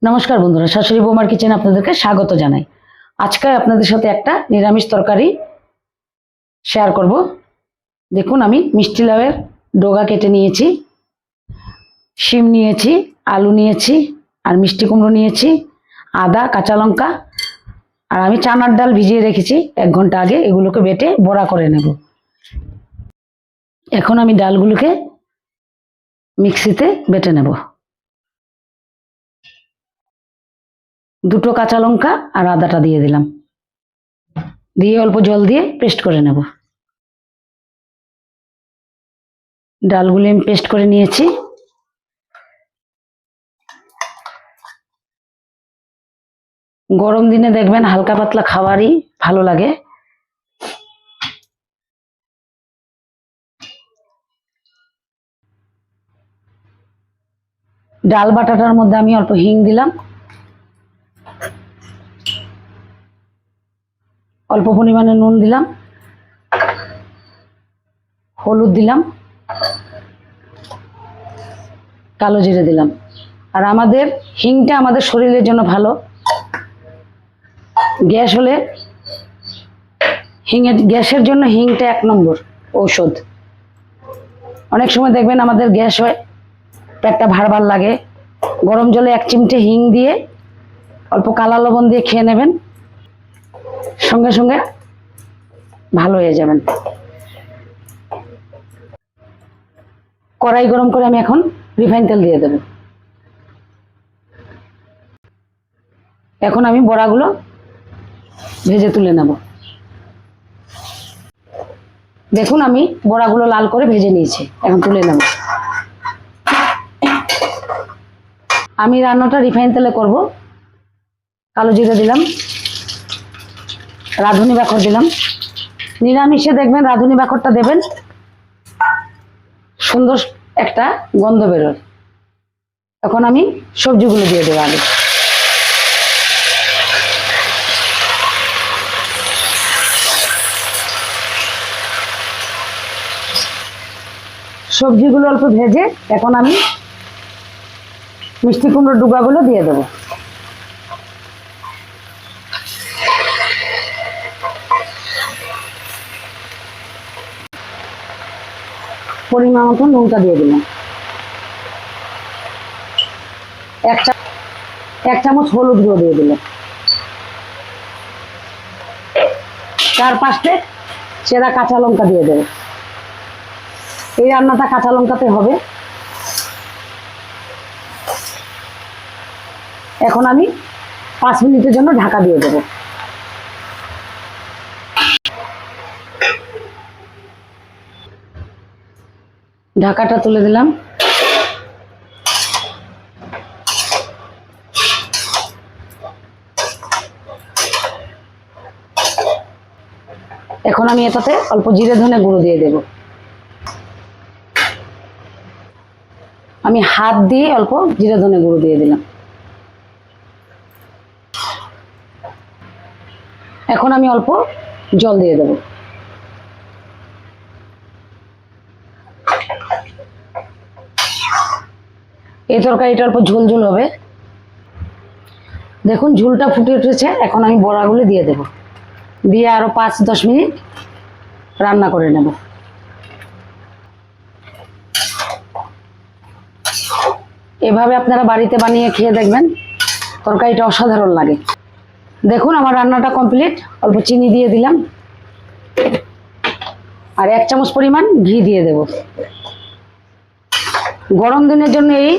নমস্কার বন্ধুরা, শাশুড়ি বৌমার কিচেনে আপনাদেরকে স্বাগত জানাই। আজকে আপনাদের সাথে একটা নিরামিষ তরকারি শেয়ার করব। দেখুন, আমি মিষ্টি লাউয়ের ডগা কেটে নিয়েছি, শিম নিয়েছি, আলু নিয়েছি, আর মিষ্টি কুমড়ো নিয়েছি, আদা, কাঁচা লঙ্কা, আর আমি চানার ডাল ভিজিয়ে রেখেছি 1 ঘন্টা আগে। এগুলোকে বেটে বড়া করে নেব। এখন আমি ডালগুলোকে মিক্সিতে বেটে নেব। 2টো কাঁচা লঙ্কা আর আদাটা দিয়ে দিলাম, দিয়ে অল্প জল দিয়ে পেস্ট করে নেব। ডালগুলো আমি পেস্ট করে নিয়েছি। গরম দিনে দেখবেন হালকা পাতলা খাবারই ভালো লাগে। ডাল বাটাটার মধ্যে আমি অল্প হিং দিলাম, অল্প পরিমাণে নুন দিলাম, হলুদ দিলাম, কালো জিরে দিলাম। আর আমাদের হিংটা আমাদের শরীরের জন্য ভালো। গ্যাস হলে গ্যাসের জন্য হিংটা 1 নম্বর ঔষধ। অনেক সময় দেখবেন আমাদের গ্যাস হয়, পেটটা ভার ভার লাগে। গরম জলে 1 চিমটে হিং দিয়ে অল্প কালা লবণ দিয়ে খেয়ে নেবেন, সঙ্গে সঙ্গে ভালো হয়ে যাবেন। কড়াই গরম করে আমি এখন রিফাইন তেল দিয়ে দেব। এখন আমি বড়াগুলো ভেজে তুলে নেব। দেখুন, আমি বড়াগুলো লাল করে ভেজে নিয়েছি, এখন তুলে নেব। আমি রান্নাটা রিফাইন তেলে করব। কালো জিরে দিলাম, রাঁধুনি বাখর দিলাম। নিরামিষে দেখবেন রাঁধুনি বাখরটা দেবেন, সুন্দর একটা গন্ধ বেরোয়। এখন আমি সবজিগুলো দিয়ে দেবো আগে। সবজিগুলো অল্প ভেজে এখন আমি মিষ্টি কুমড়োর ডুগাগুলো দিয়ে দেবো। পরিমাণ মতো নুনটা দিয়ে দিলাম। 1 চামচ হলুদ গুঁড়ো দিয়ে দিলাম। 4-5টে চেরা কাঁচা লঙ্কা দিয়ে দেবো। এই রান্নাটা কাঁচা লঙ্কাতে হবে। এখন আমি 5 মিনিটের জন্য ঢাকা দিয়ে দেবো। ঢাকাটা তুলে দিলাম। এখন আমি এটাতে অল্প জিরে ধনে গুঁড়ো দিয়ে দেব। আমি হাত দিয়ে অল্প জিরে ধনে গুঁড়ো দিয়ে দিলাম। এখন আমি অল্প জল দিয়ে দেব। এই তরকারিটা অল্প ঝোল ঝোল হবে। দেখুন, ঝোলটা ফুটে উঠেছে। এখন আমি বড়াগুলো দিয়ে দেব, দিয়ে আরো 5-10 মিনিট রান্না করে নেব। এভাবে আপনারা বাড়িতে বানিয়ে খেয়ে দেখবেন, তরকারিটা অসাধারণ লাগে। দেখুন, আমার রান্নাটা কমপ্লিট। অল্প চিনি দিয়ে দিলাম, আর 1 চামচ পরিমাণ ঘি দিয়ে দেব। গরম দিনের জন্য এই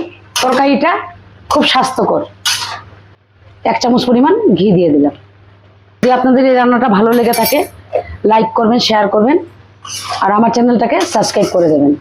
তরকারিটা খুব স্বাস্থ্যকর। 1 চামচ পরিমাণ ঘি দিয়ে দিলাম। যদি আপনাদের এই রান্নাটা ভালো লেগে থাকে, লাইক করবেন, শেয়ার করবেন, আর আমার চ্যানেলটাকে সাবস্ক্রাইব করে দেবেন।